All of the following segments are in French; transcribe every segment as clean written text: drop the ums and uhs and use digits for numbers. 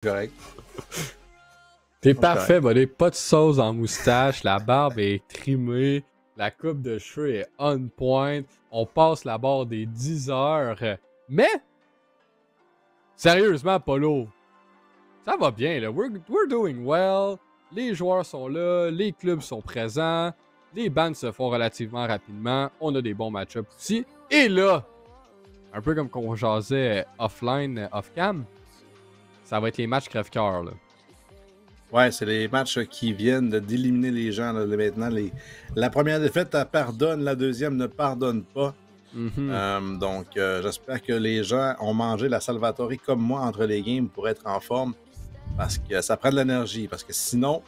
Correct. T'es parfait, buddy. Pas de sauce en moustache, la barbe est trimée, la coupe de cheveux est on point, on passe la barre des 10 heures. Mais, sérieusement, Polo, ça va bien, là. We're doing well. Les joueurs sont là, les clubs sont présents, les bands se font relativement rapidement, on a des bons match-ups aussi. Et là, un peu comme qu'on jasait offline, off-cam, ça va être les matchs crève-cœur, là. Ouais, c'est les matchs qui viennent d'éliminer les gens. Là, maintenant, la première défaite, elle pardonne, la deuxième ne pardonne pas. Donc, j'espère que les gens ont mangé la Salvatore comme moi entre les games pour être en forme. Parce que ça prend de l'énergie. Parce que sinon,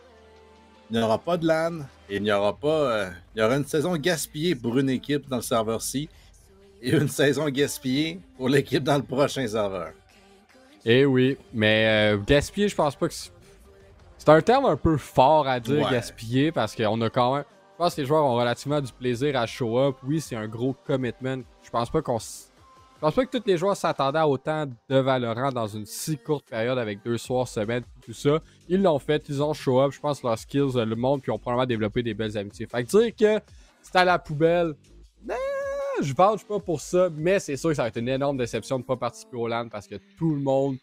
il n'y aura pas de LAN et il n'y aura pas. Il y aura une saison gaspillée pour une équipe dans le serveur-ci et une saison gaspillée pour l'équipe dans le prochain serveur. Eh oui, mais gaspiller, je pense pas que c'est un terme un peu fort à dire, gaspiller, parce qu'on a quand même. Je pense que les joueurs ont relativement du plaisir à show up. Oui, c'est un gros commitment. Je pense pas que tous les joueurs s'attendaient à autant de Valorant dans une si courte période avec 2 soirs semaine tout ça. Ils l'ont fait, ils ont show up, je pense leurs skills le montrent, puis ont probablement développé des belles amitiés. Fait que dire que c'est à la poubelle, je vouche pas pour ça, mais c'est sûr que ça va être une énorme déception de ne pas participer au LAN parce que tout le monde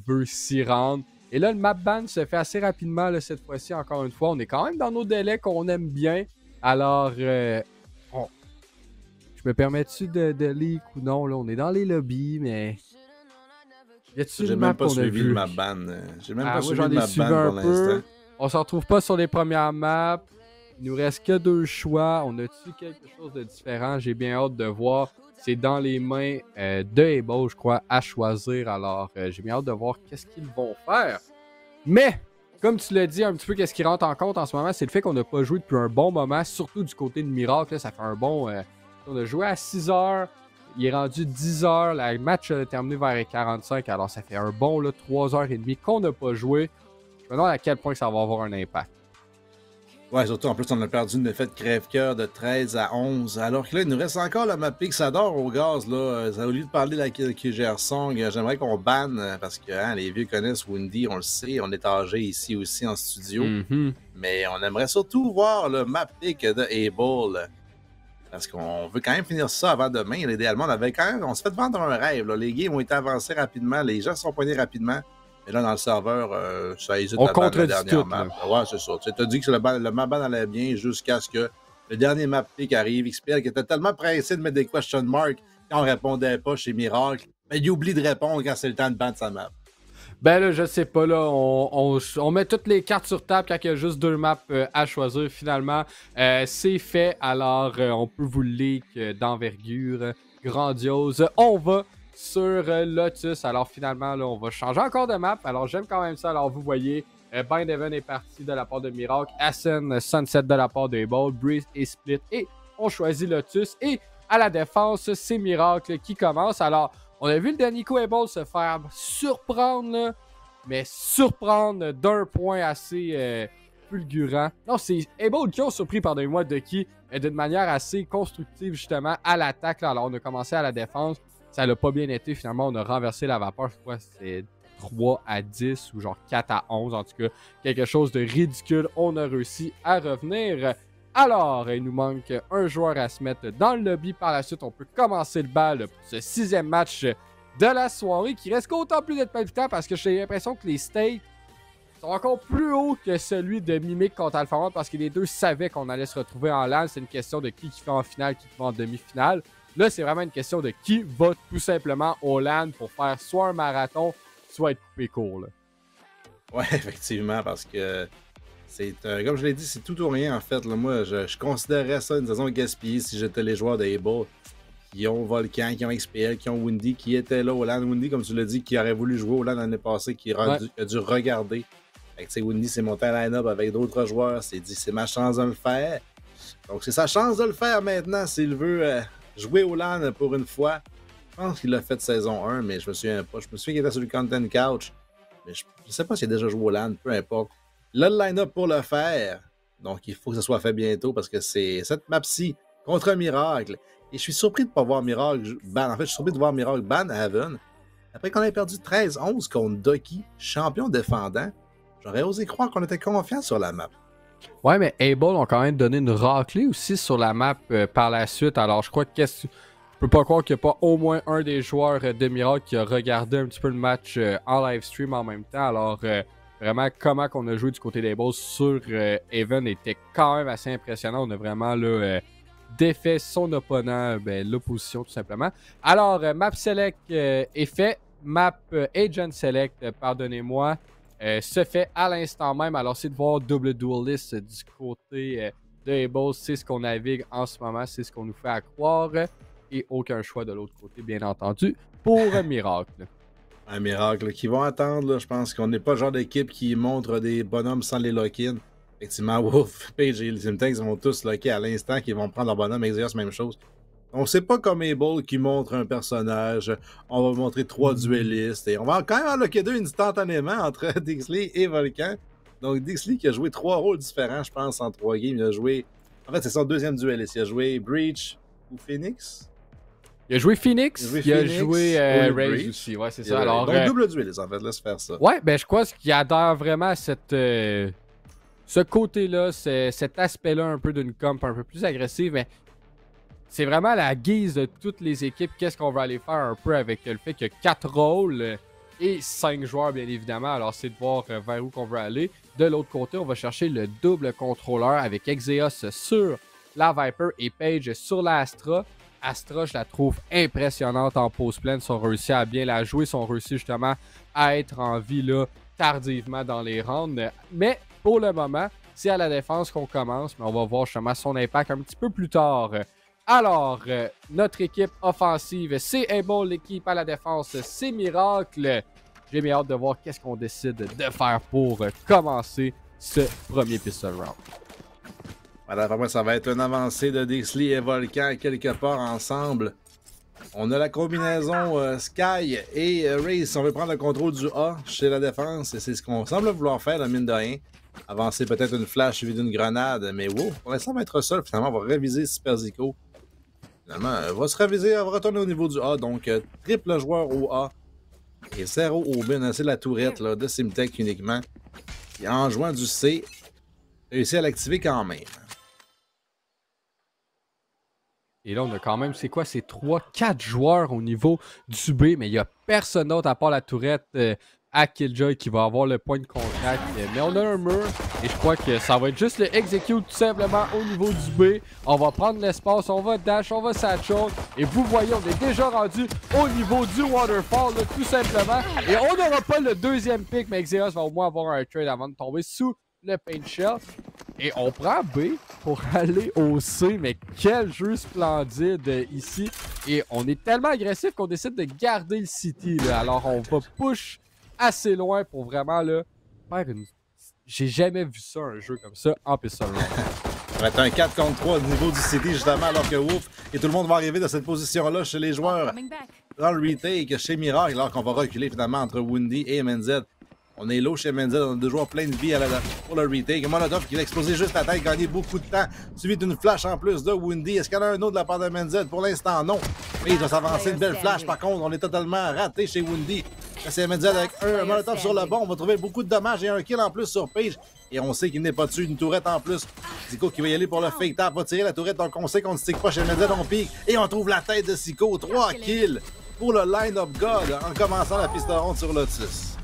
veut s'y rendre. Et là, le map ban se fait assez rapidement là, cette fois-ci, encore une fois. On est quand même dans nos délais qu'on aime bien. Alors, je me permets-tu de leak ou non? Là, on est dans les lobbies, mais... J'ai même pas suivi le map ban. J'ai même pas suivi le map ban pour l'instant. On se retrouve pas sur les premières maps. Il nous reste que 2 choix. On a-tu quelque chose de différent? J'ai bien hâte de voir. C'est dans les mains de Able, je crois, à choisir. Alors, j'ai bien hâte de voir qu'est-ce qu'ils vont faire. Mais, comme tu l'as dit, un petit peu, qu'est-ce qui rentre en compte en ce moment, c'est le fait qu'on n'a pas joué depuis un bon moment, surtout du côté de Miracle. Là, ça fait un bon... on a joué à 6 heures. Il est rendu 10 heures. Le match a terminé vers 45. Alors, ça fait un bon 3h30 qu'on n'a pas joué. Je me demande à quel point ça va avoir un impact. Ouais, surtout en plus, on a perdu une défaite crève-cœur de 13 à 11. Alors que là, il nous reste encore la map Pixador au gaz. Là. Au lieu de parler de la QGR Song, j'aimerais qu'on banne parce que les vieux connaissent Windy, on le sait. On est âgés ici aussi en studio. Mais on aimerait surtout voir le map pick de Able. Parce qu'on veut quand même finir ça avant demain. Idéalement, on s'est fait vendre un rêve. Là. Les games ont été avancés rapidement. Les gens se sont poignés rapidement. Mais là, dans le serveur, ça hésite à battre la dernière map. Ouais, c'est ça. Tu as dit que le map ban allait bien jusqu'à ce que le dernier map pick arrive. XPL qui était tellement pressé de mettre des question marks quand on répondait pas chez Miracle. Mais il oublie de répondre quand c'est le temps de battre sa map. Ben là, je sais pas, là, on met toutes les cartes sur table quand il y a juste 2 maps à choisir. Finalement, c'est fait. Alors, on peut vous le leak d'envergure grandiose. On va sur Lotus. Alors, finalement, là, on va changer encore de map. Alors, j'aime quand même ça. Alors, vous voyez, Bind Heaven est parti de la part de Miracle. Ascen, Sunset de la part de Able. Breeze et Split. Et on choisit Lotus. Et à la défense, c'est Miracle qui commence. Alors, on a vu le Danico Able se faire surprendre, là, mais surprendre d'un point assez fulgurant. Non, c'est Able qui ont surpris, pardonnez-moi, de qui, d'une manière assez constructive, justement, à l'attaque. Alors, on a commencé à la défense. Ça n'a pas bien été, finalement. On a renversé la vapeur. Je crois que c'est 3 à 10 ou genre 4 à 11. En tout cas, quelque chose de ridicule. On a réussi à revenir. Alors, il nous manque un joueur à se mettre dans le lobby. Par la suite, on peut commencer le bal pour ce 6e match de la soirée qui reste d'autant plus d'être palpitant parce que j'ai l'impression que les stakes sont encore plus hauts que celui de Mimic contre Alpha One parce que les deux savaient qu'on allait se retrouver en LAN. C'est une question de qui fait en finale, qui fait en demi-finale. Là, c'est vraiment une question de qui va tout simplement au LAN pour faire soit un marathon, soit être coupé court. Là. Ouais, effectivement, parce que c'est comme je l'ai dit, c'est tout ou rien en fait. Là. Moi, je considérerais ça une saison gaspillée si j'étais les joueurs de Able qui ont Volcan, qui ont XPL, qui ont Windy, qui étaient là au LAN. Windy, comme tu l'as dit, qui aurait voulu jouer au LAN l'année passée, qui a dû regarder. Fait que, Windy s'est monté à line-up avec d'autres joueurs, s'est dit c'est ma chance de le faire. Donc c'est sa chance de le faire maintenant s'il veut jouer au LAN pour une fois. Je pense qu'il l'a fait de saison 1, mais je me souviens pas. Je me souviens qu'il était sur le Content Couch. Mais je sais pas s'il a déjà joué au LAN, peu importe. Là, le line-up pour le faire. Donc, il faut que ça soit fait bientôt parce que c'est cette map-ci contre Miracle. Et je suis surpris de ne pas voir Miracle ban. En fait, je suis surpris de voir Miracle ban Heaven. Après qu'on ait perdu 13-11 contre Doki, champion défendant, j'aurais osé croire qu'on était confiant sur la map. Ouais, mais Able ont quand même donné une raclée aussi sur la map par la suite. Alors, je crois que je peux pas croire qu'il n'y a pas au moins un des joueurs de Miracle qui a regardé un petit peu le match en live stream en même temps. Alors, vraiment, comment qu'on a joué du côté des Bulls sur Even était quand même assez impressionnant. On a vraiment là, défait son opponent, l'opposition tout simplement. Alors, map select est fait. Map agent select, pardonnez-moi, se fait à l'instant même. Alors, c'est de voir double duelist du côté de Able. C'est ce qu'on navigue en ce moment. C'est ce qu'on nous fait à croire. Et aucun choix de l'autre côté, bien entendu, pour Miracle. Un miracle qui vont attendre, là, je pense qu'on n'est pas le genre d'équipe qui montre des bonhommes sans les lock-in. Effectivement, Wolf, Page et les Simtex vont tous locker à l'instant qu'ils vont prendre leur bonhomme. Exerce même chose. On sait pas comme Able qui montre un personnage. On va montrer 3 duellistes. Et on va quand même en locker 2 instantanément entre Dixley et Volcan. Donc Dixley qui a joué 3 rôles différents, je pense, en 3 games. Il a joué. En fait, c'est son deuxième duelliste. Il a joué Breach ou Phoenix. Il a joué Phoenix, il a joué Raze aussi, ouais, c'est ça. Alors, donc double dueliste, en fait, laisse faire ça. Ouais, je crois qu'il adhère vraiment à ce côté-là, cet aspect-là un peu d'une comp un peu plus agressive, mais c'est vraiment la guise de toutes les équipes. Qu'est-ce qu'on va aller faire un peu avec le fait qu'il y a 4 rôles et 5 joueurs, bien évidemment. Alors, c'est de voir vers où qu'on veut aller. De l'autre côté, on va chercher le double contrôleur avec Exeos sur la Viper et Page sur la Astra. Astra, je la trouve impressionnante en pause pleine. Ils ont réussi à bien la jouer. Ils ont réussi justement à être en vie là, tardivement dans les rounds. Mais pour le moment, c'est à la défense qu'on commence. Mais on va voir justement son impact un petit peu plus tard. Alors, notre équipe offensive, c'est Able. L'équipe à la défense, c'est Miracle. J'ai bien hâte de voir qu'est-ce qu'on décide de faire pour commencer ce premier pistol round. Voilà, pour moi, ça va être une avancée de Dixley et Volcan quelque part ensemble. On a la combinaison Sky et Raze. On veut prendre le contrôle du A chez la défense. Et c'est ce qu'on semble vouloir faire, la mine de rien. Avancer peut-être une flash suivie d'une grenade. Mais wow, pour l'instant, on va être seul. Finalement, on va réviser Super Zico. Finalement, on va se réviser, on va retourner au niveau du A. Donc, triple joueur au A. Et 0 au B. On a la tourette là, de Simtech uniquement. Et en jouant du C, réussi à l'activer quand même. Et là, on a quand même, c'est quoi, c'est 3-4 joueurs au niveau du B, mais il n'y a personne d'autre à part la tourette à Killjoy qui va avoir le point de contact. Mais on a un mur et je crois que ça va être juste le execute tout simplement au niveau du B. On va prendre l'espace, on va dash, on va satchel. Et vous voyez, on est déjà rendu au niveau du waterfall, là, tout simplement. Et on n'aura pas le deuxième pick, mais Xeos va au moins avoir un trade avant de tomber sous le paint shell. Et on prend B pour aller au C, mais quel jeu splendide ici. Et on est tellement agressif qu'on décide de garder le City. Là. Alors on va push assez loin pour vraiment là, faire une... J'ai jamais vu ça, un jeu comme ça, en pistol round. Ça va être un 4 contre 3 au niveau du City, justement, alors que Wolf et tout le monde va arriver dans cette position-là chez les joueurs dans le retake, chez Miracle, alors qu'on va reculer finalement entre Woundy et MNZ. On est low chez Menzel, on a deux joueurs plein de vie pour le retake. Molotov qui va exploser juste la tête, gagner beaucoup de temps, suivi d'une flash en plus de Woundy. Est-ce qu'il y en a un autre de la part de Menzel? Pour l'instant, non. Mais il va s'avancer une belle flash. Par contre, on est totalement raté chez Woundy. C'est Menzel avec un Molotov sur le bon. On va trouver beaucoup de dommages et un kill en plus sur Page. Et on sait qu'il n'est pas dessus. Une tourette en plus. Zico qui va y aller pour le fake tap. Va tirer la tourette. Donc on sait qu'on ne stick pas chez Menzel. On pique. Et on trouve la tête de Zico. 3 kills pour le line-up God en commençant la piste ronde sur Lotus.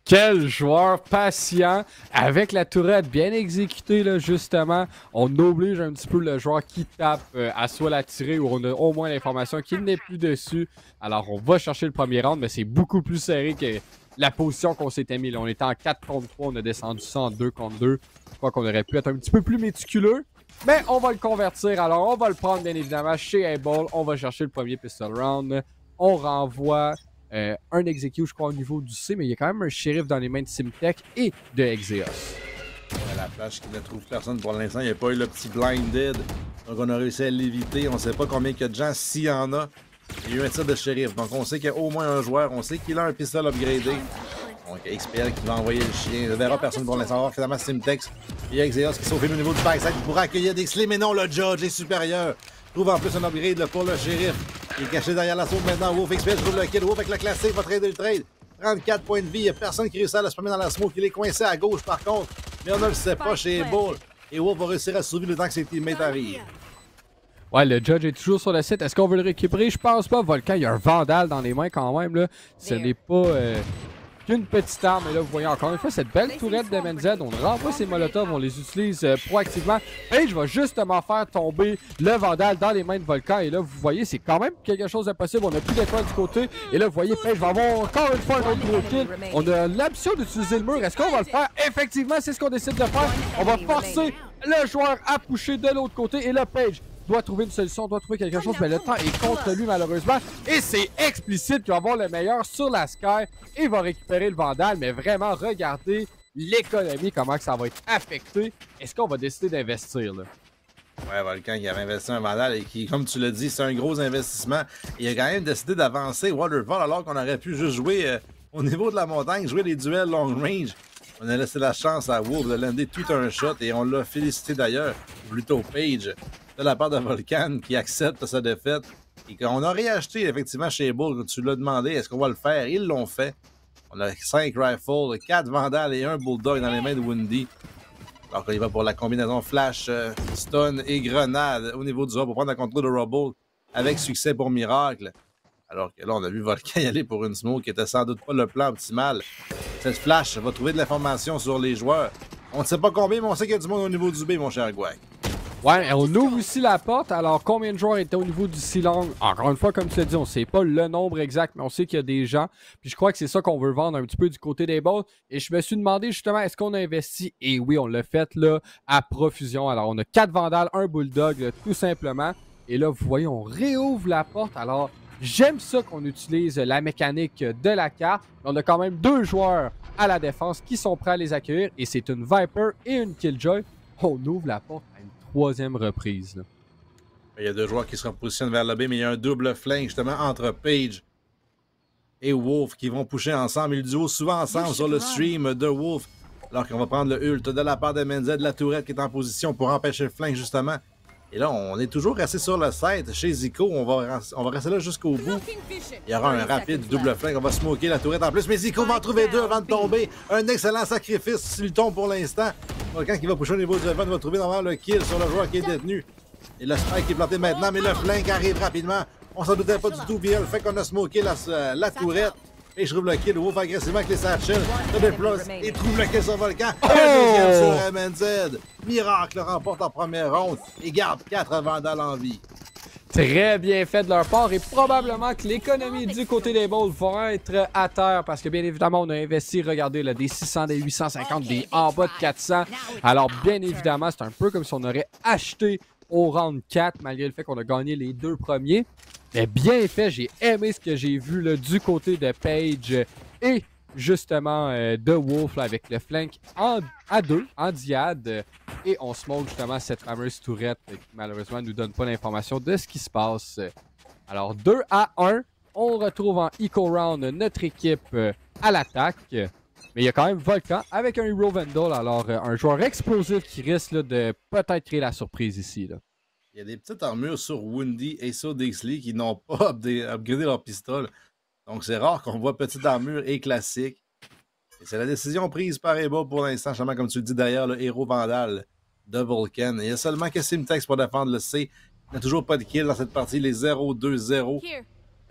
Quel joueur patient, avec la tourette bien exécutée, là, justement. On oblige un petit peu le joueur qui tape à soit la tirer ou on a au moins l'information qu'il n'est plus dessus. Alors, on va chercher le premier round, mais c'est beaucoup plus serré que la position qu'on s'était mis. Là, on était en 4 contre 3, on a descendu ça en 2 contre 2. Je crois qu'on aurait pu être un petit peu plus méticuleux. Mais on va le convertir, alors on va le prendre bien évidemment chez Able. On va chercher le premier pistol round. On renvoie... un execute, je crois, au niveau du C, mais il y a quand même un shérif dans les mains de Simtech et de Exeos. La flash qui ne trouve personne pour l'instant, il n'y a pas eu le petit blinded. Donc on a réussi à l'éviter. On ne sait pas combien il y a de gens, s'il y en a. Il y a eu un tir de shérif. Donc on sait qu'il y a au moins un joueur. On sait qu'il a un pistol upgradé. Donc XPL qui va envoyer le chien. Ne verra personne pour l'instant. Finalement, Simtech et Exeos qui sauve au niveau du backside. Il pourra accueillir Dixley, mais non, le judge est supérieur. Trouve en plus un upgrade là, pour le shérif. Il est caché derrière la smoke maintenant. Wolf XP, je roule le kill. Wolf avec le classique, va trader le trade. 34 points de vie. Il n'y a personne qui réussit à le spammer dans la smoke. Il est coincé à gauche par contre. Mais on ne le sait pas chez Bull. Et Wolf va réussir à survivre le temps que ses teammates arrivent. Ouais, le Judge est toujours sur le site. Est-ce qu'on veut le récupérer? Je pense pas. Volcan, il y a un Vandal dans les mains quand même. Là. Ce n'est pas qu'une petite arme. Et là, vous voyez encore une fois cette belle tourette de MNZ. On ne renvoie ces molotovs, on les utilise proactivement. Page va justement faire tomber le Vandal dans les mains de Volcan. Et là, vous voyez, c'est quand même quelque chose d'impossible. On n'a plus d'étoiles du côté. Et là, vous voyez, Page va avoir encore une fois un autre gros kill. On a l'option d'utiliser le mur. Est-ce qu'on va le faire? Effectivement, c'est ce qu'on décide de faire. On va forcer le joueur à pusher de l'autre côté. Et là, Page doit trouver une solution, doit trouver quelque chose, mais le temps est contre lui malheureusement. Et c'est explicite qu'il va avoir le meilleur sur la Sky et va récupérer le Vandal. Mais vraiment, regardez l'économie, comment que ça va être affecté. Est-ce qu'on va décider d'investir là? Ouais, Volcan qui avait investi un Vandal et qui, comme tu l'as dit, c'est un gros investissement. Il a quand même décidé d'avancer Waterfall alors qu'on aurait pu juste jouer au niveau de la montagne, jouer les duels long range. On a laissé la chance à Wolf de lander tout un shot et on l'a félicité d'ailleurs, plutôt Page, de la part de Volcan qui accepte sa défaite. Et qu'on a réacheté effectivement chez Bull, tu l'as demandé, est-ce qu'on va le faire? Ils l'ont fait. On a 5 rifles, 4 Vandals et un Bulldog dans les mains de Windy. Alors qu'il va pour la combinaison flash, stun et grenade au niveau du A pour prendre le contrôle de Rubble avec succès pour Miracle. Alors que là, on a vu Volcan y aller pour une smoke qui était sans doute pas le plan optimal. Cette flash va trouver de l'information sur les joueurs. On ne sait pas combien, mais on sait qu'il y a du monde au niveau du B, mon cher Gouac. Ouais, on ouvre aussi la porte. Alors, combien de joueurs étaient au niveau du C-Long? Encore une fois, comme tu l'as dit, on ne sait pas le nombre exact, mais on sait qu'il y a des gens. Puis je crois que c'est ça qu'on veut vendre un petit peu du côté des balls. Et je me suis demandé justement, est-ce qu'on a investi? Et oui, on l'a fait là à profusion. Alors, on a 4 Vandals, un Bulldog, là, tout simplement. Et là, vous voyez, on réouvre la porte. Alors, j'aime ça qu'on utilise la mécanique de la carte. On a quand même 2 joueurs à la défense qui sont prêts à les accueillir. Et c'est une Viper et une Killjoy. On ouvre la porte à une 3e reprise. Là. Il y a 2 joueurs qui se repositionnent vers le B, mais il y a un double flank justement entre Page et Wolf qui vont pusher ensemble. Ils duo souvent ensemble sur le stream de Wolf. Alors qu'on va prendre le ult de la part de MNZ, de la tourette qui est en position pour empêcher le flank justement. Et là, on est toujours resté sur le site. Chez Zico, on va rester là jusqu'au bout. Il y aura un rapide double flank. On va smoker la tourette en plus. Mais Zico va en trouver 2 avant de tomber. Un excellent sacrifice s'il tombe pour l'instant. Volcan qui va pusher au niveau du Evan va trouver normalement le kill sur le joueur qui est détenu. Et le spike qui est planté maintenant, mais le flank arrive rapidement. On s'en doutait pas du tout. Bien le fait qu'on a smoké la tourette. Et je trouve le kill. Wolf agressivement avec les satchels. Se déplace et trouve le kill sur Volcan. Un deuxième sur MNZ. Miracle remporte en première ronde et garde 4 Vandals en vie. Très bien fait de leur part et probablement que l'économie du côté des balls va être à terre parce que bien évidemment on a investi, regardez là, des 600, des 850, des en bas de 400. Alors bien évidemment c'est un peu comme si on aurait acheté au round 4 malgré le fait qu'on a gagné les 2 premiers. Mais bien fait, j'ai aimé ce que j'ai vu là, du côté de Page et justement de Wolf là, avec le flank à 2, en diade. Et on smoke justement cette fameuse tourette qui malheureusement ne nous donne pas l'information de ce qui se passe. Alors 2-1, on retrouve en eco round notre équipe à l'attaque. Mais il y a quand même Volcan avec un Hero Vandal, alors un joueur explosif qui risque là, de peut-être créer la surprise ici. Là. Il y a des petites armures sur Windy et sur Dixley qui n'ont pas upgradé leur pistolet. Donc c'est rare qu'on voit petite armure et classique. Et c'est la décision prise par Eba pour l'instant, justement, comme tu le dis derrière le héros Vandal de Volcan. Il y a seulement que Simtex pour défendre le C. Il n'y a toujours pas de kill dans cette partie, les 0-2-0.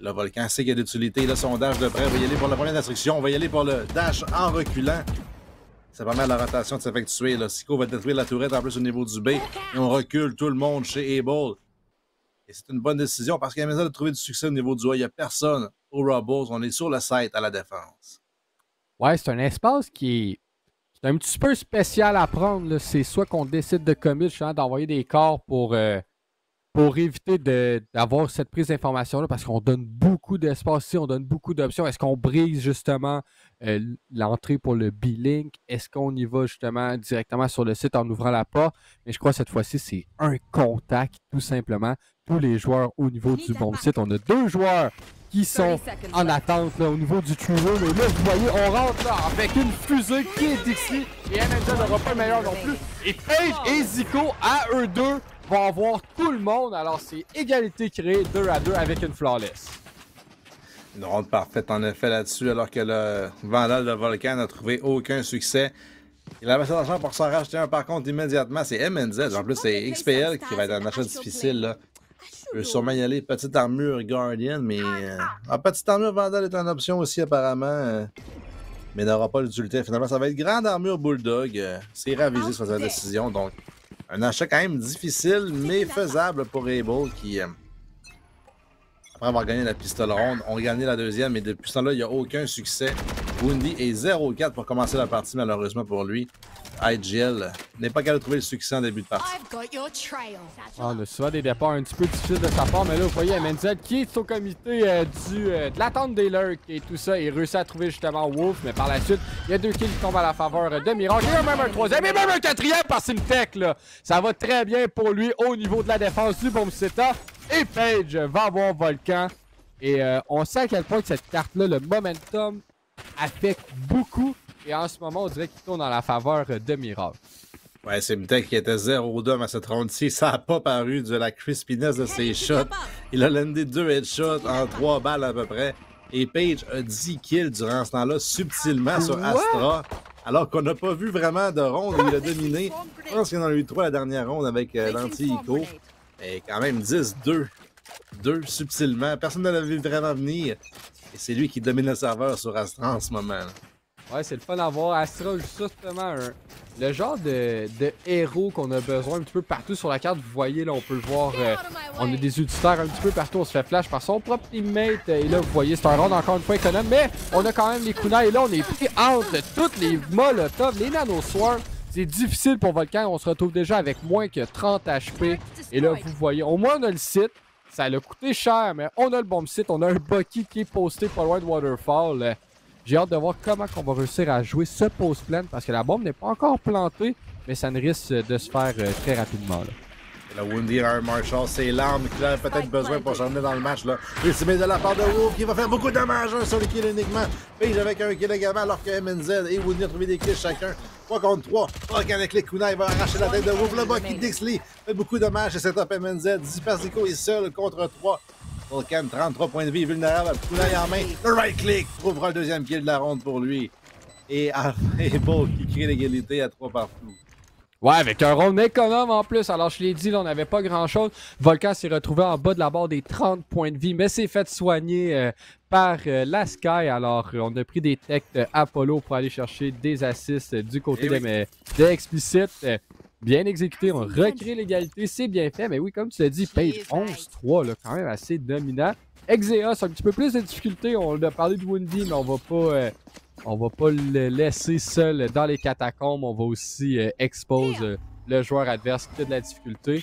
Le Volcan sait qu'il y a d'utilité. Là, son dash de près, on va y aller pour la première instruction. On va y aller pour le dash en reculant. Ça permet à la rotation de s'effectuer. Siko va détruire la tourette en plus au niveau du B. Et on recule tout le monde chez Able. Et c'est une bonne décision parce qu'il y a besoin de trouver du succès au niveau du A. Il n'y a personne au Rubbles. On est sur le site à la défense. Ouais, c'est un espace qui est un petit peu spécial à prendre. C'est soit qu'on décide de commit, d'envoyer des corps pour éviter d'avoir cette prise d'information-là, parce qu'on donne beaucoup d'espace ici, on donne beaucoup d'options. Est-ce qu'on brise justement l'entrée pour le B-Link? Est-ce qu'on y va justement directement sur le site en ouvrant la porte? Mais je crois que cette fois-ci, c'est un contact, tout simplement. Tous les joueurs au niveau du bon site. On a 2 joueurs qui sont en attente là, au niveau du tree room. Et là, vous voyez, on rentre là avec une fusée qui est ici. Et MNZ n'aura pas le meilleur non plus. Et Page et Zico, à eux deux, va avoir tout le monde. Alors, c'est égalité créée 2-2 avec une flawless. Une ronde parfaite en effet là-dessus, alors que le Vandal de Volcan n'a trouvé aucun succès. Il avait assez d'argent pour s'en racheter un par contre immédiatement. C'est MNZ. En plus, c'est XPL qui va être un achat difficile. Là. Je peux sûrement y aller. Petite armure Guardian, mais. Petite armure Vandal est une option aussi apparemment. Mais n'aura pas l'utilité. Finalement, ça va être grande armure Bulldog. C'est ravisé sur sa décision. Donc, un achat quand même difficile, mais faisable pour Able qui. Après avoir gagné la pistole ronde, on a gagné la deuxième, et depuis ce temps-là, il n'y a aucun succès. Woundy est 0-4 pour commencer la partie, malheureusement pour lui. IGL n'est pas capable de trouver le succès en début de partie. On a souvent des départs un petit peu difficiles de sa part, mais là, vous voyez MNZ qui est au comité de l'attente des lurks et tout ça. Il réussit à trouver justement Wolf, mais par la suite, il y a 2 kills qui tombent à la faveur de Miracle. Il y a même un troisième et même un quatrième par Syntech, là. Ça va très bien pour lui au niveau de la défense du Bombseta. Et Page va avoir Volcan. Et on sait à quel point que cette carte-là, le momentum, affecte beaucoup. Et en ce moment, on dirait qu'il tourne dans la faveur de Miracle. Ouais, c'est Mtek qui était 0-2 à cette ronde-ci. Ça n'a pas paru de la crispiness de ses shots. Il a landé 2 headshots en 3 balles à peu près. Et Page a 10 kills durant ce temps-là, subtilement sur Astra. Alors qu'on n'a pas vu vraiment de ronde où il a dominé. Je pense qu'il en a eu 3 la dernière ronde avec l'anti-Ico. Mais quand même 10-2. 2 subtilement. Personne ne l'avait vu vraiment venir. Et c'est lui qui domine le serveur sur Astra en ce moment. Là. Ouais, c'est le fun à voir. Astra, justement, le genre de héros qu'on a besoin un petit peu partout sur la carte. Vous voyez, là, on peut le voir. On a des utilitaires un petit peu partout. On se fait flash par son propre teammate. Et là, vous voyez, c'est un round encore une fois économe. Mais on a quand même les kunai. Et là, on est pris entre toutes les molotovs, les nanoswarms. C'est difficile pour Volcan. On se retrouve déjà avec moins que 30 HP. Et là, vous voyez, au moins, on a le site. Ça l'a coûté cher, mais on a le bon site. On a un Bucky qui est posté pas loin de Waterfall. J'ai hâte de voir comment on va réussir à jouer ce post plan parce que la bombe n'est pas encore plantée, mais ça ne risque de se faire très rapidement. Là. Et la Woundy à un Marshall, c'est l'arme qu'il a peut-être besoin pour s'emmener dans le match. Là. Il se met de la part de Wolf qui va faire beaucoup de dommages sur le kill uniquement. Page avec un kill également alors que MNZ et Woundy ont trouvé des kills chacun. 3 contre 3. Volcan avec les kunai va arracher la tête de Wolf. Le Bucky Dixley fait beaucoup de dommages et c'est top MNZ. Ziperzico est seul contre 3. Volcan, 33 points de vie, vulnérable, kunai en main. Le right click trouvera le deuxième kill de la ronde pour lui. Et Able qui crée l'égalité à 3 partout. Ouais, avec un round économe en plus. Alors, je l'ai dit, là, on n'avait pas grand-chose. Volcan s'est retrouvé en bas de la barre des 30 points de vie, mais s'est fait soigner par la Sky. Alors, on a pris des techs Apollo pour aller chercher des assists du côté de Explicit. Bien exécuté, on recrée l'égalité, c'est bien fait. Mais oui, comme tu l'as dit, Page 11-3, là, quand même assez dominant. Exeos, un petit peu plus de difficultés. On a parlé de Woundy, mais on va pas le laisser seul dans les catacombes. On va aussi expose le joueur adverse qui a de la difficulté.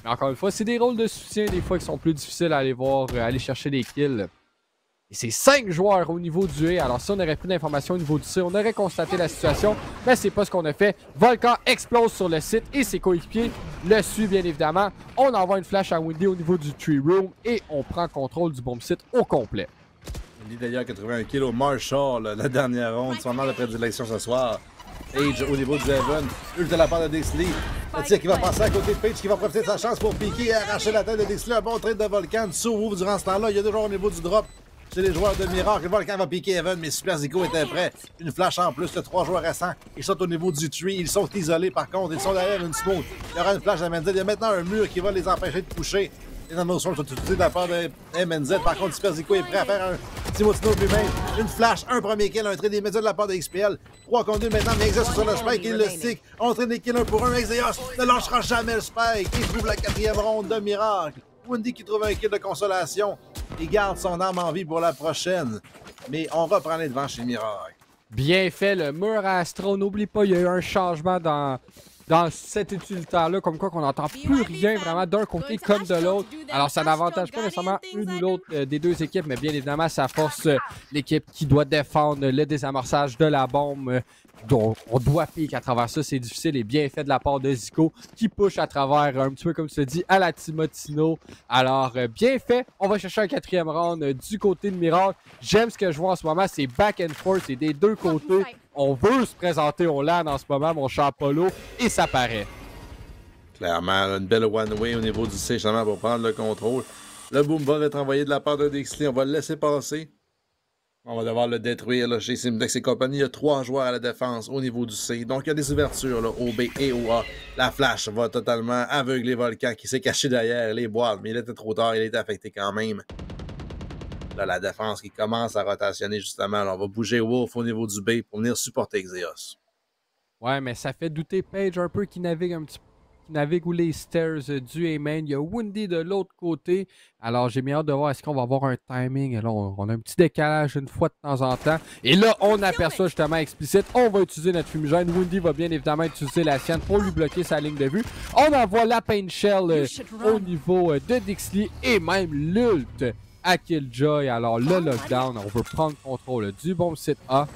Mais encore une fois, c'est des rôles de soutien des fois qui sont plus difficiles à aller voir, aller chercher des kills. Et c'est 5 joueurs au niveau du A. Alors si on aurait pris d'informations au niveau du C, on aurait constaté la situation. Mais c'est pas ce qu'on a fait. Volcan explose sur le site et ses coéquipiers le suivent bien évidemment. On envoie une flash à Woundy au niveau du tree room et on prend contrôle du bomb site au complet. Woundy d'ailleurs qui a trouvé un kill au Marshall la dernière ronde. Son nom de prédilection ce soir. Page au niveau du Evan. Ult de la part de Dixley. Le tir qui va passer à côté de Page qui va profiter de sa chance pour piquer et arracher la tête de Dixley. Un bon trade de Volcan sur Wolf durant ce temps-là. Il y a 2 joueurs au niveau du drop. C'est les joueurs de Miracle. Le Volcan va piquer Evan, mais Super Zico était prêt. Une flash en plus de 3 joueurs récents. Ils sont au niveau du tree. Ils sont isolés par contre. Ils sont derrière une smoke. Il y aura une flash à MNZ. Il y a maintenant un mur qui va les empêcher de coucher. Les nanoswarms sont utilisés de la part de MNZ. Par contre, Super Zico est prêt à faire un Timotino lui-même. Une flash, un premier kill, un trade immédiat de la part de XPL. 3 contre 2 maintenant, mais Exeos sur le spike. Il le stick. On traîne des kills 1 pour 1. Exeos ne lâchera jamais le spike. Il trouve la 4e ronde de Miracle. Woundy qui trouve un kill de consolation. Il garde son arme en vie pour la prochaine. Mais on reprend les devants chez Miracle. Bien fait, le mur Astro. N'oublie pas, il y a eu un changement dans cet utilitaire-là, comme quoi qu'on n'entend plus rien vraiment d'un côté comme de l'autre. Alors, ça n'avantage pas nécessairement une ou l'autre des deux équipes, mais bien évidemment, ça force l'équipe qui doit défendre le désamorçage de la bombe. Donc, on doit piquer à travers ça, c'est difficile et bien fait de la part de Zico qui push à travers un petit peu comme tu l'as dit à la Timotino. Alors bien fait, on va chercher un 4e round du côté de Miracle. J'aime ce que je vois en ce moment, c'est back and forth, c'est des deux côtés. On veut se présenter au LAN en ce moment, mon cher Polo, et ça paraît. Clairement, une belle one-way au niveau du C, justement, pour prendre le contrôle. Le boom va être envoyé de la part de Dixley. On va le laisser passer. On va devoir le détruire là, chez Simdex et compagnie. Il y a 3 joueurs à la défense au niveau du C. Donc, il y a des ouvertures là, au B et au A. La flash va totalement aveugler Volcan qui s'est caché derrière les boîtes. Mais il était trop tard. Il était affecté quand même. Là, la défense qui commence à rotationner justement. Là, on va bouger Wolf au niveau du B pour venir supporter Xeos. Ouais, mais ça fait douter Page un peu qui navigue un petit peu. Qui navigue où les stairs du A-Main. Il y a Woundy de l'autre côté. Alors, j'ai bien hâte de voir est-ce qu'on va avoir un timing. Et là, on a un petit décalage une fois de temps en temps. Et là, on aperçoit justement explicite. On va utiliser notre fumigène. Woundy va bien évidemment utiliser la sienne pour lui bloquer sa ligne de vue. On envoie la Pain Shell au niveau de Dixley et même l'ult à Killjoy. Alors, le lockdown, on veut prendre contrôle du bon site A.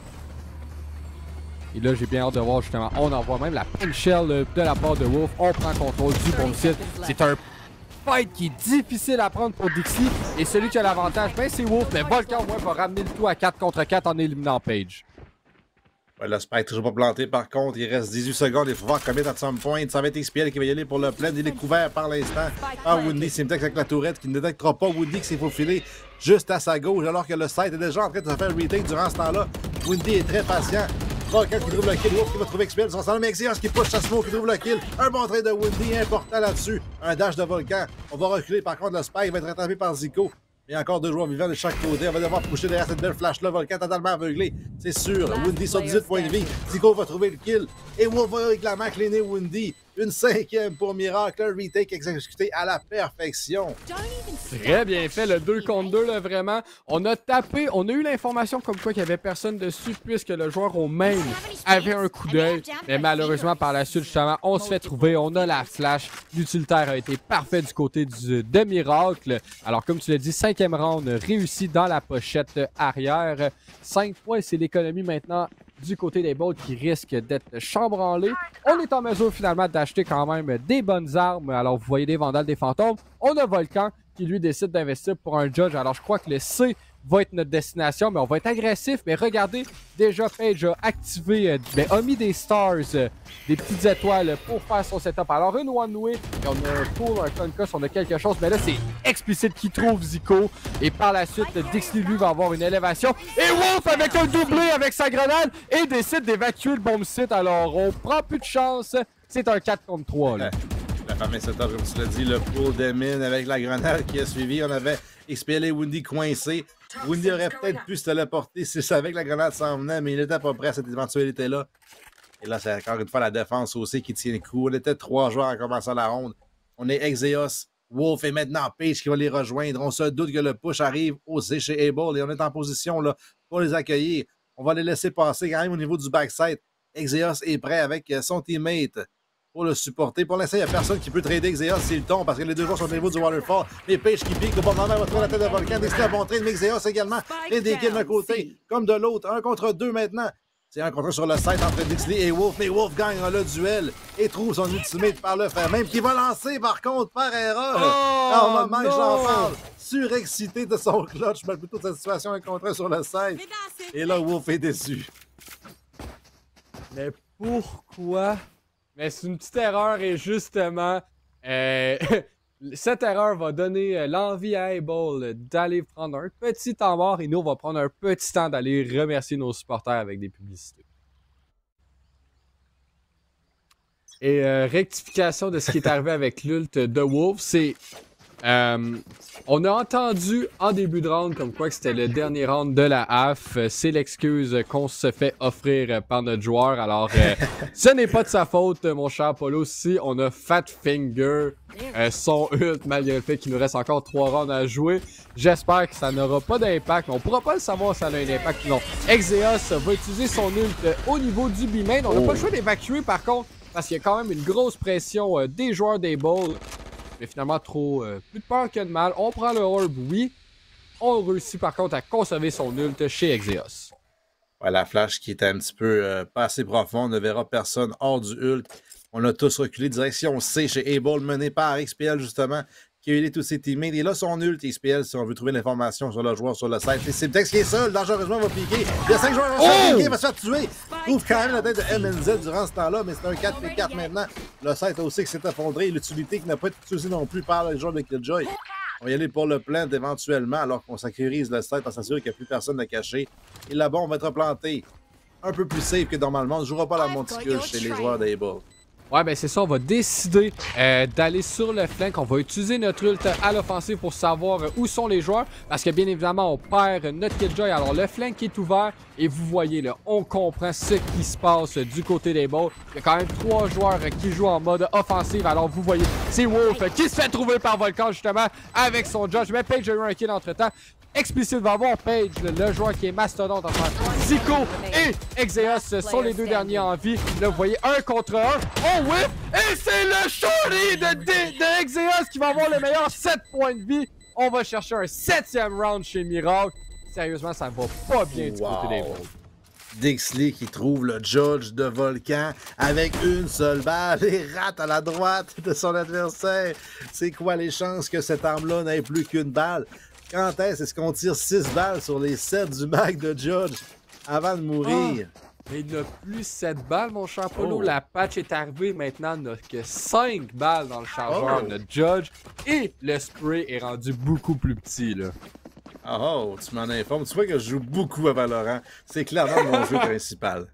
Et là, j'ai bien hâte de voir justement, on envoie même la Pain Shell de la part de Wolf. On prend contrôle du bon site. C'est un fight qui est difficile à prendre pour Dixie. Et celui qui a l'avantage, ben c'est Wolf. Mais Volcan, au moins, va ramener le tout à 4 contre 4 en éliminant Page. Ouais, le Spike toujours pas planté par contre. Il reste 18 secondes. Il faut voir commit at some point. Ça va être XPL qui va y aller pour le plein. Il est couvert par l'instant par Woundy. Simtex avec la tourette qui ne détectera pas Woundy qui s'est faufilé juste à sa gauche alors que le site est déjà en train de se faire retake durant ce temps-là. Woundy est très patient. Volcan qui trouve le kill, Wolf qui va trouver XPL, son mais Xeos qui push sa smoke, qui trouve le kill. Un bon trait de Woundy important là-dessus. Un dash de Volcan. On va reculer, par contre, le Spike va être rattrapé par Zico. Il y a encore 2 joueurs vivants de chaque côté. On va devoir pusher derrière cette belle flash-là. Volcan totalement aveuglé, c'est sûr. Woundy sur 18 points de vie. Zico va trouver le kill. Et Wolf va réclamer cleaner Woundy. Une 5e pour Miracle. Un retake exécuté à la perfection. Très bien fait, le 2 contre 2, là, vraiment. On a tapé, on a eu l'information comme quoi qu'il n'y avait personne dessus puisque le joueur au main avait un coup d'œil. Mais malheureusement, par la suite, justement, on se fait trouver. On a la flash. L'utilitaire a été parfait du côté de Miracle. Alors, comme tu l'as dit, 5e round réussi dans la pochette arrière. 5 points, c'est l'économie maintenant du côté des Bolts qui risque d'être chambranlés. On est en mesure finalement d'acheter quand même des bonnes armes. Alors vous voyez des Vandales, des fantômes. On a Volcan qui lui décide d'investir pour un Judge. Alors je crois que le C va être notre destination, mais on va être agressif. Mais regardez, déjà Page a activé, a mis des stars, des petites étoiles pour faire son setup. Alors une one-way, et on a un pull, un concuss, on a quelque chose. Mais là c'est explicite qui trouve Zico. Et par la suite, Dixley lui va avoir une élévation. Et Wolf avec un doublé avec sa grenade et décide d'évacuer le bomb site. Alors on prend plus de chance. C'est un 4 contre 3 là. La fameuse setup, comme tu l'as dit, le pull de mine avec la grenade qui a suivi. On avait XPL et Woundy coincés. Woundy aurait peut-être pu se téléporter s'il savait que la grenade s'en venait, mais il n'était pas prêt à cette éventualité-là. Et là, c'est encore une fois la défense aussi qui tient le coup. On était 3 joueurs en commençant la ronde. On est Xeos, Wolf et maintenant Page qui va les rejoindre. On se doute que le push arrive aussi chez Able et on est en position là, pour les accueillir. On va les laisser passer quand même au niveau du backside. Xeos est prêt avec son teammate pour le supporter. Pour l'instant, il n'y a personne qui peut trader Xeos s'il tombe parce que les 2 joueurs sont au niveau du waterfall. Mais Page qui pique, au bon moment, va trouver la tête de Volcan. Dixley a bon trade, mais Xeos également. Et des kills d'un côté comme de l'autre. 1 contre 2 maintenant. C'est 1 contre 1 sur le site entre Dixley et Wolf. Mais Wolf gagne le duel et trouve son ultimate par le fer. Même qui va lancer par contre par erreur. Au moment que j'en parle, surexcité de son clutch, mais plutôt de cette situation 1 contre 1 sur le site. Et là, Wolf est déçu. Mais pourquoi? Mais c'est une petite erreur et justement, cette erreur va donner l'envie à Able d'aller prendre un petit temps mort et nous, on va prendre un petit temps d'aller remercier nos supporters avec des publicités. Et rectification de ce qui est arrivé avec l'ult de Wolf, c'est... on a entendu en début de round comme quoi que c'était le dernier round de la half. C'est l'excuse qu'on se fait offrir par notre joueur. Alors, ce n'est pas de sa faute, mon cher Polo. Si on a Fat Finger, son ult, malgré le fait qu'il nous reste encore 3 rounds à jouer, j'espère que ça n'aura pas d'impact. On pourra pas le savoir si ça a un impact ou non. Xeos va utiliser son ult au niveau du B-main. On n'a pas le choix d'évacuer par contre, parce qu'il y a quand même une grosse pression des joueurs des Balls. Mais finalement, plus de peur que de mal. On prend le orb, oui. On réussit par contre à conserver son ult chez Xeos. Ouais, la flash qui était un petit peu pas assez profonde, ne verra personne hors du ult. On a tous reculé direction C chez Able, mené par XPL justement, qui a aidé tous ses teammates. Et là, son ult, XPL, si on veut trouver l'information sur le joueur sur le site. C'est Simtex qui est seul, dangereusement va piquer. Il y a 5 joueurs qui vont se faire piquer, il va se faire tuer Trouve quand même la tête de MNZ durant ce temps-là, mais c'est un 4v4 maintenant. Le site aussi qui s'est effondré, l'utilité qui n'a pas été utilisée non plus par le joueur de Killjoy. On va y aller pour le plant éventuellement, alors qu'on sacrifise le site pour s'assurer qu'il n'y a plus personne à cacher. Et là-bas, on va être planté. Un peu plus safe que normalement. On ne jouera pas la monticule chez les joueurs d'Able. Ouais, ben c'est ça, on va décider d'aller sur le flank. On va utiliser notre ult à l'offensive pour savoir où sont les joueurs. Parce que bien évidemment, on perd notre Killjoy. Alors le flank est ouvert et vous voyez, là, on comprend ce qui se passe du côté des Balls. Il y a quand même 3 joueurs qui jouent en mode offensive. Alors vous voyez, c'est Wolf qui se fait trouver par Volcan justement avec son Judge. Mais Page a eu un kill entre temps. Explicite va avoir Page, le joueur qui est mastodonte en face. Zico et Exeus sont les 2 derniers en vie. Là, vous voyez 1 contre 1. Oh whip! Et c'est le shorty de Exeus qui va avoir le meilleur 7 points de vie. On va chercher un 7e round chez Miracle. Sérieusement, ça va pas bien du côté des Balls. Dixley qui trouve le Judge de Volcan avec une seule balle et rate à la droite de son adversaire. C'est quoi les chances que cette arme-là n'ait plus qu'une balle? Quand est-ce qu'on tire 6 balles sur les 7 du mag de Judge avant de mourir? Mais il n'a plus 7 balles, mon cher Polo. Oh. La patch est arrivée. Maintenant, il n'a que 5 balles dans le chargeur de notre Judge. Et le spray est rendu beaucoup plus petit, là. Oh, tu m'en informes. Tu vois que je joue beaucoup à Valorant. C'est clairement mon jeu principal.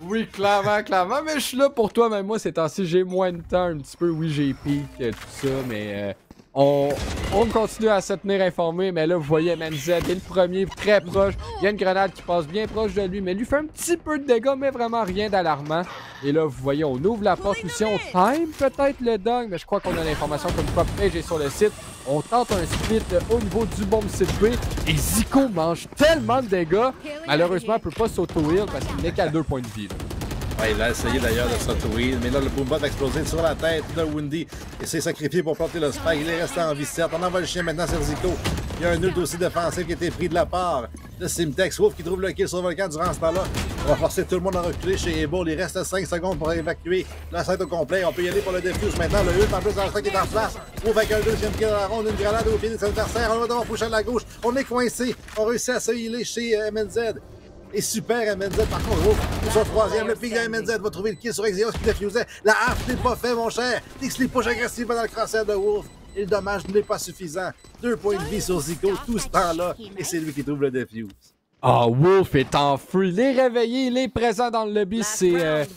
Oui, clairement. Mais je suis là pour toi, même moi, ces temps-ci, j'ai moins de temps un petit peu. Oui, j'ai pique, tout ça, mais... On continue à se tenir informé, mais là, vous voyez, MNZ est le premier, très proche. Il y a une grenade qui passe bien proche de lui, mais lui fait un petit peu de dégâts, mais vraiment rien d'alarmant. Et là, vous voyez, on ouvre la porte aussi, on time peut-être le dog, mais je crois qu'on a l'information comme quoi Page est sur le site. On tente un split au niveau du bomb site B, et Zico mange tellement de dégâts. Malheureusement, il peut pas s'auto-heal parce qu'il n'est qu'à 2 points de vie. Là. Ouais, il a essayé d'ailleurs de s'auto-heal, mais là, le boombot a explosé sur la tête de Windy et s'est sacrifié pour planter le spike. Il est resté en vie 7. On envoie le chien maintenant sur Zico. Il y a un ult aussi défensif qui a été pris de la part de Simtex. Wolf qui trouve le kill sur Volcan durant ce temps-là. On va forcer tout le monde à reculer chez Able. Il reste 5 secondes pour évacuer le site au complet. On peut y aller pour le defuse maintenant. Le ult en plus dans le qui est en place. Wolf avec un deuxième kill à la ronde, une grenade au pied de ses adversaires. On va devoir pousser à la gauche. On est coincé. On réussit à se healer chez MNZ. Et super MNZ par contre, pour son troisième, le pic de MNZ va trouver le kill sur Exeus qui défusait. La half n'est pas fait, mon cher. Dixley push agressivement dans le crosshair de Wolf. Et le dommage n'est pas suffisant. 2 points de vie sur Zico tout ce temps-là. Et c'est lui qui trouve le defuse. Ah, Wolf est en free. Il est réveillé, il est présent dans le lobby. C'est.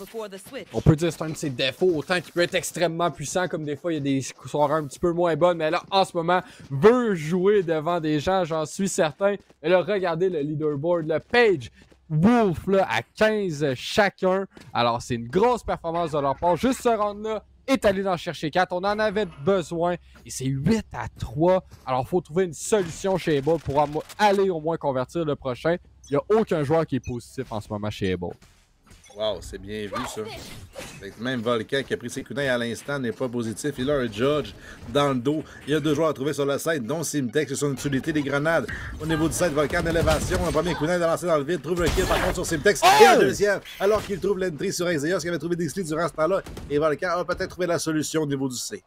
On peut dire que c'est un de ses défauts. Autant qu'il peut être extrêmement puissant, comme des fois il y a des soirées un petit peu moins bonnes. Mais là, en ce moment, veut jouer devant des gens, j'en suis certain. Et là, regardez le leaderboard, le Page. Wolf là, à 15 chacun. Alors, c'est une grosse performance de leur part. Juste ce round-là est allé d'en chercher 4. On en avait besoin. Et c'est 8-3. Alors, il faut trouver une solution chez Able pour aller au moins convertir le prochain. Il n'y a aucun joueur qui est positif en ce moment chez Able. Wow, c'est bien vu ça. Même Volcan qui a pris ses coups d'œil à l'instant n'est pas positif. Il a un Judge dans le dos. Il y a 2 joueurs à trouver sur le site, dont Simtex et son utilité des grenades. Au niveau du site, Volcan en élévation. Un premier coup d'œil de lancer dans le vide. Trouve le kill par contre sur Simtex. Et un deuxième. Alors qu'il trouve l'entry sur Exeus qui avait trouvé Dixley durant ce temps-là. Et Volcan a peut-être trouvé la solution au niveau du C.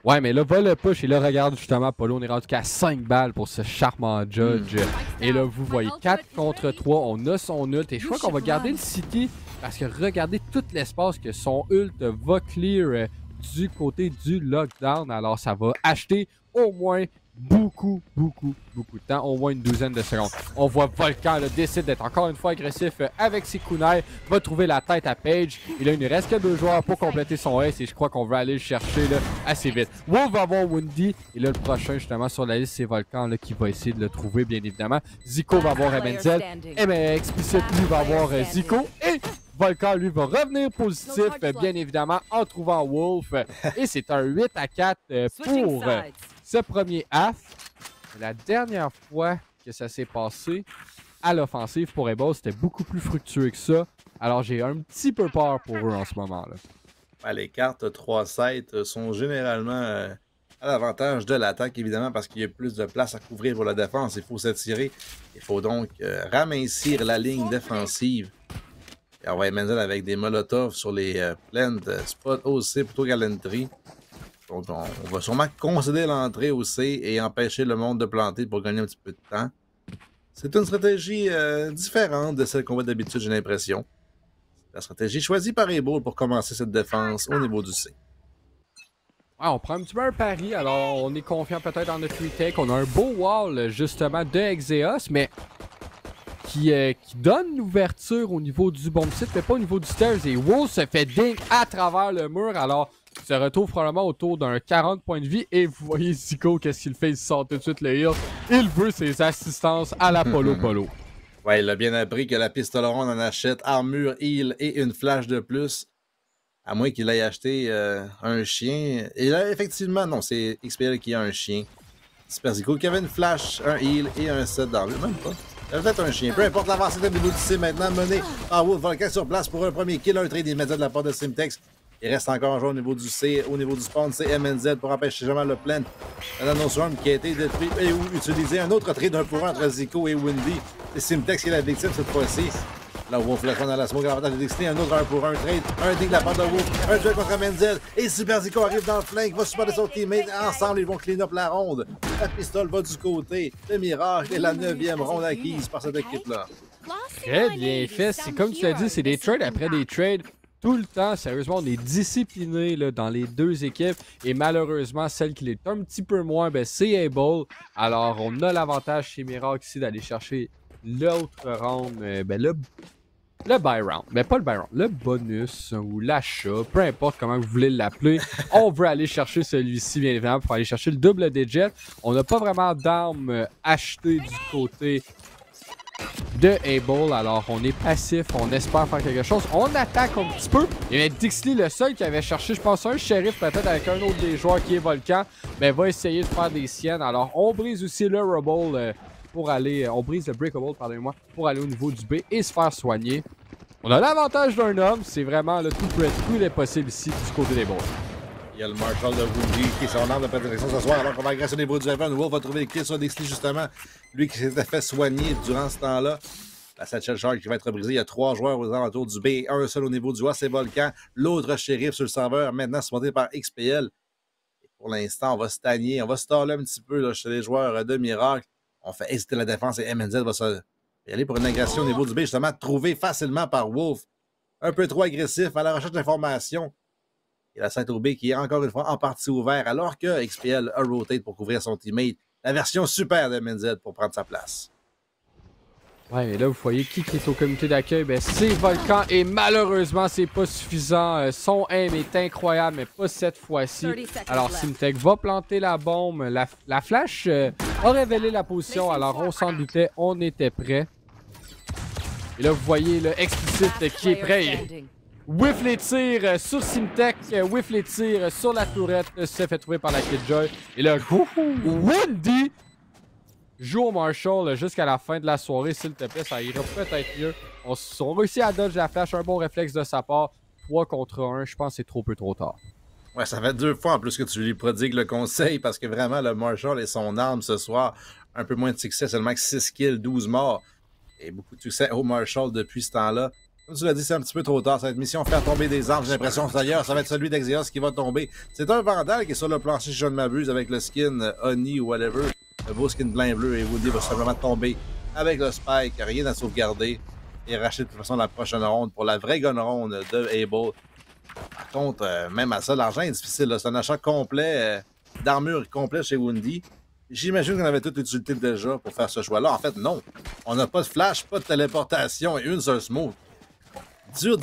Ouais, mais là, va le push. Et là, regarde justement, Polo, on est rendu qu'à 5 balles pour ce charmant Judge. Et là, vous voyez 4 contre 3. On a son ult. Et je crois qu'on va garder le City. Parce que regardez tout l'espace que son ult va clear du côté du lockdown. Alors, ça va acheter au moins beaucoup de temps, au moins une douzaine de secondes. On voit Volcan décide d'être encore une fois agressif avec ses kunai, va trouver la tête à Page. Et là, il ne reste que 2 joueurs pour compléter son ace et je crois qu'on va aller le chercher là, assez vite. Wolf va avoir Windy et là, le prochain justement sur la liste, c'est Volcan là, qui va essayer de le trouver, bien évidemment. Zico va avoir MNZ, Explicite lui va avoir Zico et Volcan, lui, va revenir positif, bien évidemment, en trouvant Wolf. Et c'est un 8-4 pour ce premier half. La dernière fois que ça s'est passé à l'offensive pour Able, c'était beaucoup plus fructueux que ça. Alors, j'ai un petit peu peur pour eux en ce moment-là. Ouais, les cartes 3-7 sont généralement à l'avantage de l'attaque, évidemment, parce qu'il y a plus de place à couvrir pour la défense. Il faut s'attirer. Il faut donc ramincir la ligne défensive. Et on va MNZ avec des molotovs sur les plans de spot OC plutôt qu'à l'entrée. Donc, on va sûrement concéder l'entrée au C et empêcher le monde de planter pour gagner un petit peu de temps. C'est une stratégie différente de celle qu'on voit d'habitude, j'ai l'impression. La stratégie choisie par Able pour commencer cette défense au niveau du C. Ouais, on prend un petit peu un pari, alors on est confiant peut-être dans notre retake. On a un beau wall justement de Exeos, mais qui donne l'ouverture au niveau du bomb site, mais pas au niveau du stairs. Et Wolf se fait ding à travers le mur, alors il se retrouve probablement autour d'un 40 points de vie. Et vous voyez Zico, qu'est-ce qu'il fait? Il sort tout de suite le heal. Il veut ses assistances à la Polo Polo. Ouais, il a bien appris que la pistole ronde en achète armure, heal et une flash de plus. À moins qu'il aille acheter un chien. Et là, effectivement, non, c'est XPL qui a un chien. Super Zico qui avait une flash, un heal et un set d'armure. Même pas. Il avait peut-être un chien. Peu importe l'avancée de niveau du C maintenant, mené par Wolf. Volcan sur place pour un premier kill, un trade immédiat de la part de Simtex. Il reste encore un joueur au niveau du C, au niveau du spawn, c'est MNZ pour empêcher jamais le plan. Un Nanoswarm qui a été détruit et utilisé un autre trade d'un pour un entre Zico et Windy. C'est Simtex qui est la victime cette fois-ci. Là, Wolf le prend dans la smoke, l'avantage de Dixie, un autre 1 pour 1 trade, un ding de la part de Wolf, un duel contre MNZ, et Super Zico arrive dans le flank, va supporter son teammate, ensemble ils vont clean up la ronde. La pistole va du côté, le miracle est la 9e ronde acquise par cette équipe-là. Très bien fait, c'est comme tu l'as dit, c'est des trades après des trades. Tout le temps, sérieusement, on est discipliné là, dans les deux équipes et malheureusement, celle qui l'est un petit peu moins, ben, c'est Able. Alors, on a l'avantage chez Miracle ici d'aller chercher l'autre round, ben, le buy round, mais pas le buy round, le bonus ou l'achat, peu importe comment vous voulez l'appeler. On veut aller chercher celui-ci, bien évidemment, pour aller chercher le double digit. On n'a pas vraiment d'armes achetées du côté de Able, alors on est passif, on espère faire quelque chose. On attaque un petit peu. Il y avait Dixley, le seul qui avait cherché, je pense, un shérif peut-être avec un autre des joueurs qui est Volcan, mais va essayer de faire des siennes. Alors on brise aussi le Rubble pour aller, on brise le Breakable, pardonnez-moi, pour aller au niveau du B et se faire soigner. On a l'avantage d'un homme, c'est vraiment le tout est possible ici du côté des balls. Il y a le Marshall de Woody qui est son arme de prédilection ce soir, alors qu'on va agresser au niveau du Evan. Wolf va trouver le kill sur Dixley, justement. Lui qui s'était fait soigner durant ce temps-là. La Satchel Shark qui va être brisée. Il y a 3 joueurs aux alentours du B, un seul au niveau du A, c'est Volcan. L'autre shérif sur le serveur, maintenant supporté par XPL. Et pour l'instant, on va stagner, on va staller un petit peu là, chez les joueurs de Miracle. On fait hésiter la défense et MNZ va se aller pour une agression au niveau du B, justement, trouvé facilement par Wolf. Un peu trop agressif à la recherche d'informations. Et la 7 au B qui est encore une fois en partie ouvert alors que XPL a rotate pour couvrir son teammate. La version super de MNZ pour prendre sa place. Ouais, et là, vous voyez qui est au comité d'accueil? Ben, c'est Volcan et malheureusement, c'est pas suffisant. Son aim est incroyable, mais pas cette fois-ci. Alors, Simtech va planter la bombe. La flash a révélé la position, alors on s'en doutait, on était prêt. Et là, vous voyez le explicite qui est prêt. Whiff les tirs sur Simtech, whiff les tirs sur la tourette, se fait trouver par la Killjoy. Et là, Windy joue au Marshall jusqu'à la fin de la soirée, s'il te plaît, ça ira peut-être mieux. On réussit à dodge la flash, un bon réflexe de sa part. 3 contre 1, je pense que c'est trop peu trop tard. Ouais, ça fait 2 fois en plus que tu lui prodigues le conseil parce que vraiment, le Marshall et son arme ce soir, un peu moins de succès, seulement que 6 kills, 12 morts. Et beaucoup de succès au Marshall depuis ce temps-là. Comme tu l'as dit, c'est un petit peu trop tard. Cette mission faire tomber des armes, j'ai l'impression d'ailleurs, ça va être celui d'Exeos qui va tomber. C'est un Vandal qui est sur le plancher, si je ne m'abuse, avec le skin Honey ou whatever. Le beau skin blanc bleu et Woody va simplement tomber avec le Spike, rien à sauvegarder. Et racheter de toute façon la prochaine ronde pour la vraie gun ronde de Able. Par contre, même à ça, l'argent est difficile. C'est un achat complet, d'armure complet chez Woody. J'imagine qu'on avait toute l'utilité déjà pour faire ce choix-là. En fait, non. On n'a pas de flash, pas de téléportation et une seule smoke. Dure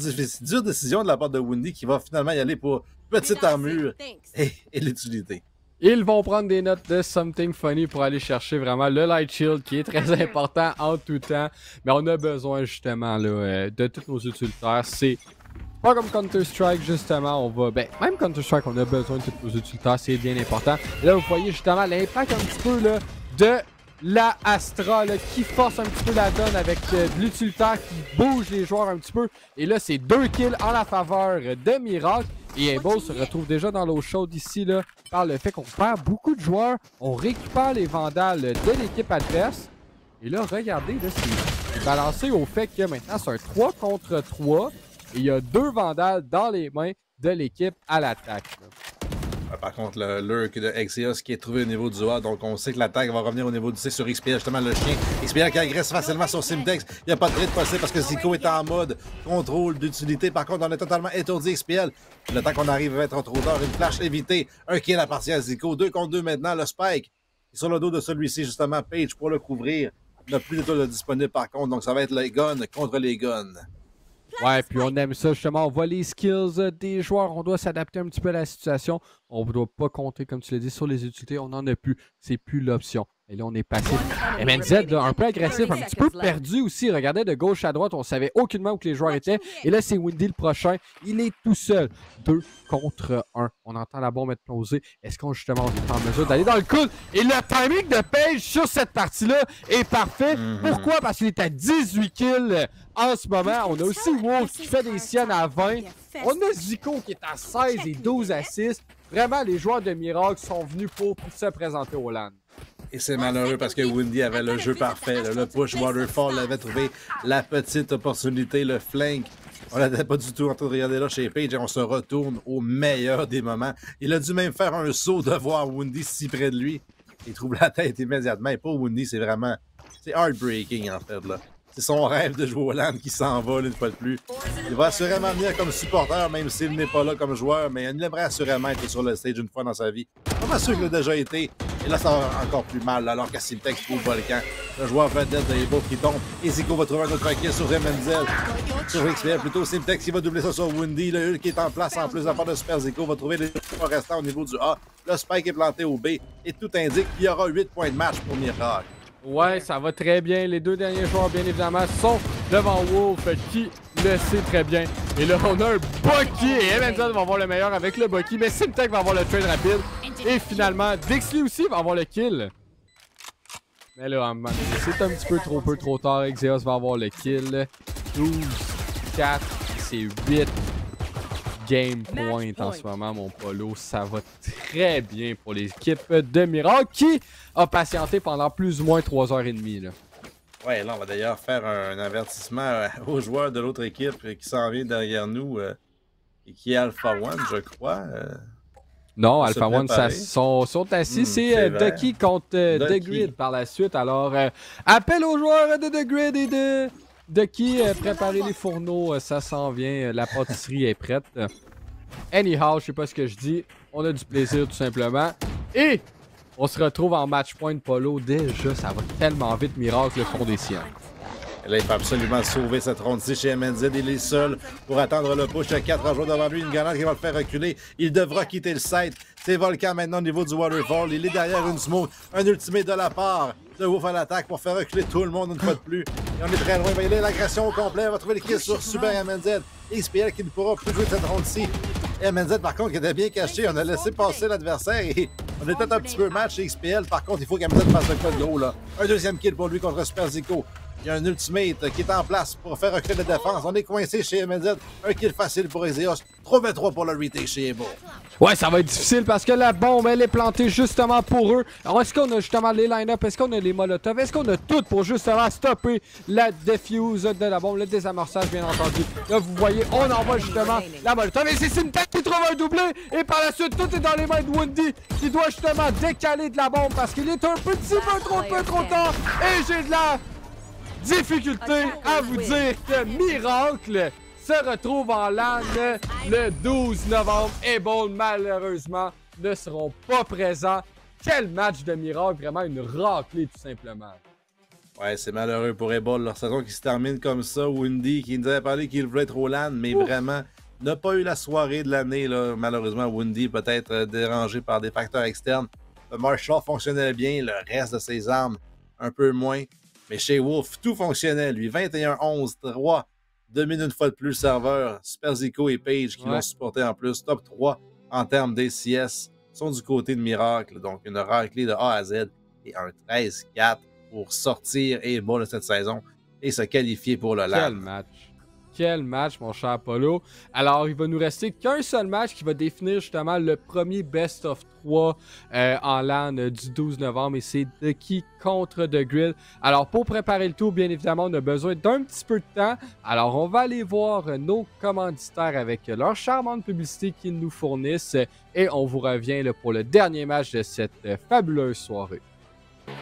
décision de la part de Windy qui va finalement y aller pour petite armure et l'utilité. Ils vont prendre des notes de Something Funny pour aller chercher vraiment le Light Shield qui est très important en tout temps. Mais on a besoin justement là, de tous nos utilitaires. C'est pas comme Counter-Strike justement. On va. Ben, même Counter-Strike, on a besoin de tous nos utilitaires. C'est bien important. Et là, vous voyez justement l'impact un petit peu là, de la Astra là, qui force un petit peu la donne avec de l'utilitaire qui bouge les joueurs un petit peu. Et là, c'est 2 kills en la faveur de Miracle. Et Able se retrouve déjà dans l'eau chaude ici là, par le fait qu'on perd beaucoup de joueurs. On récupère les vandales de l'équipe adverse. Et là, regardez, là, c'est balancé au fait que maintenant c'est un 3 contre 3. Et il y a 2 vandales dans les mains de l'équipe à l'attaque. Par contre, le lurk de Exeos qui est trouvé au niveau du A, donc on sait que l'attaque va revenir au niveau du C sur XPL, justement le chien. XPL qui agresse facilement sur Simtex. Il n'y a pas de trade possible parce que Zico est en mode contrôle d'utilité. Par contre, on est totalement étourdi XPL. Le temps qu'on arrive à être trop tard, une flash évitée. Un kill appartient à Zico. 2 contre 2 maintenant, le Spike. Et sur le dos de celui-ci, justement, Page pour le couvrir. Il n'a plus d'étoile disponible par contre, donc ça va être les guns contre les guns. Ouais, puis on aime ça justement. On voit les skills des joueurs. On doit s'adapter un petit peu à la situation. On ne doit pas compter, comme tu l'as dit, sur les utilités. On n'en a plus. C'est plus l'option. Et là, on est passif. MNZ, là, un peu agressif, un petit peu perdu aussi. Regardez de gauche à droite. On savait aucunement où que les joueurs étaient. Et là, c'est Windy le prochain. Il est tout seul. 2 contre 1. On entend la bombe être posée. Est-ce qu'on justement on est en mesure d'aller dans le coude? Et le timing de Page sur cette partie-là est parfait. Pourquoi? Parce qu'il est à 18 kills en ce moment. On a aussi Wolf qui fait des siennes à 20. On a Zico qui est à 16 et 12 assists. Vraiment, les joueurs de Miracle sont venus pour se présenter au LAN. Et c'est malheureux parce que Windy avait le jeu parfait. Le push Waterfall avait trouvé la petite opportunité, le flank. On n'était pas du tout en train de regarder là chez Page et on se retourne au meilleur des moments. Il a dû même faire un saut de voir Windy si près de lui. Il trouve la tête immédiatement. Et pour Windy, c'est vraiment... C'est heartbreaking en fait là. C'est son rêve de jouer au LAN qui s'envole une fois de plus. Il va assurément venir comme supporter, même s'il n'est pas là comme joueur, mais il aimerait assurément être sur le stage une fois dans sa vie. Comme sûr qu'il l'a déjà été. Et là, ça va encore plus mal, alors que Simtex trouve Volcan. Le joueur vedette de Evo qui tombe. Et Zico va trouver un autre kill sur Remenzel. Sur XPL, plutôt Simtex qui va doubler ça sur Windy. Le Hulk qui est en place en plus, à part de Super Zico, va trouver les joueurs restants au niveau du A. Le Spike est planté au B. Et tout indique qu'il y aura 8 points de match pour Miracle. Ouais, ça va très bien. Les deux derniers joueurs, bien évidemment, sont devant Wolf, qui le sait très bien. Et là, on a un Bucky. Et Evenzel va avoir le meilleur avec le Bucky. Mais Simtek va avoir le trade rapide. Et finalement, Dixley aussi va avoir le kill. Mais là, c'est un petit peu trop tard. Exeos va avoir le kill. 12, 4, c'est 8 game point en ce moment, mon Polo. Ça va très bien pour l'équipe de Miracle qui a patienté pendant plus ou moins 3h30. Là. Ouais, là, on va d'ailleurs faire un avertissement aux joueurs de l'autre équipe qui s'en vient derrière nous et qui est Alpha One, je crois. Non, Alpha One sont assis. C'est Ducky contre The Grid par la suite. Alors, appel aux joueurs de The Grid et de Ducky. Préparez les fourneaux, ça s'en vient. La pâtisserie est prête. Anyhow, je sais pas ce que je dis. On a du plaisir tout simplement. Et on se retrouve en match point Polo. Déjà, ça va tellement vite, Miracle, le fond des siens. Et là, il faut absolument sauver cette ronde-ci chez MNZ. Il est seul pour attendre le push. Il y a 4 joueurs devant lui. Une grenade qui va le faire reculer. Il devra quitter le site. C'est Volcan maintenant au niveau du Waterfall. Il est derrière une smoke. Un ultimate de la part de Wolf à l'attaque pour faire reculer tout le monde une fois de plus. Et on est très loin. Il va y aller l'agression au complet. Il va trouver le kill sur Super MNZ. XPL qui ne pourra plus jouer cette ronde-ci. MNZ, par contre, qui était bien caché. On a laissé passer l'adversaire et on était un petit peu match chez XPL. Par contre, il faut qu'MNZ fasse le quoi de gros là. Un deuxième kill pour lui contre Super Zico. Il y a un ultimate qui est en place pour faire reculer la défense. On est coincé chez MNZ. Un kill facile pour Exeos. 3v3 pour le retake chez Evo. Ouais, ça va être difficile parce que la bombe, elle est plantée justement pour eux. Alors, est-ce qu'on a justement les line-up? Est-ce qu'on a les molotovs? Est-ce qu'on a tout pour justement stopper la defuse de la bombe, le désamorçage, bien entendu? Là, vous voyez, on envoie justement la molotov. Et c'est Simtek qui trouve un doublé. Et par la suite, tout est dans les mains de Windy qui doit justement décaler de la bombe parce qu'il est un petit peu trop tard. Et j'ai de la difficulté à vous dire que Miracle se retrouve en LAN le 12 novembre. Et bon, malheureusement, ne seront pas présents. Quel match de Miracle, vraiment une raclée tout simplement. Ouais, c'est malheureux pour Ebol, leur saison qui se termine comme ça. Windy qui nous avait parlé qu'il voulait être au LAN, mais vraiment n'a pas eu la soirée de l'année. Malheureusement, Windy peut-être dérangé par des facteurs externes. Le Marshall fonctionnait bien, le reste de ses armes un peu moins. Mais chez Wolf, tout fonctionnait, lui. 21-11-3, domine une fois de plus le serveur. Super Zico et Page qui l'ont supporté en plus. Top 3 en termes d'ACS sont du côté de Miracle. Donc, une raclée de A à Z et un 13-4 pour sortir et bon de cette saison et se qualifier pour le LAN. Quel match! quel match, mon cher Polo. Alors, il va nous rester qu'un seul match qui va définir justement le premier Best of 3 en LAN du 12 novembre et c'est Ducky contre The Grill. Alors, pour préparer le tout, bien évidemment, on a besoin d'un petit peu de temps. Alors, on va aller voir nos commanditaires avec leur charmante publicité qu'ils nous fournissent et on vous revient là, pour le dernier match de cette fabuleuse soirée.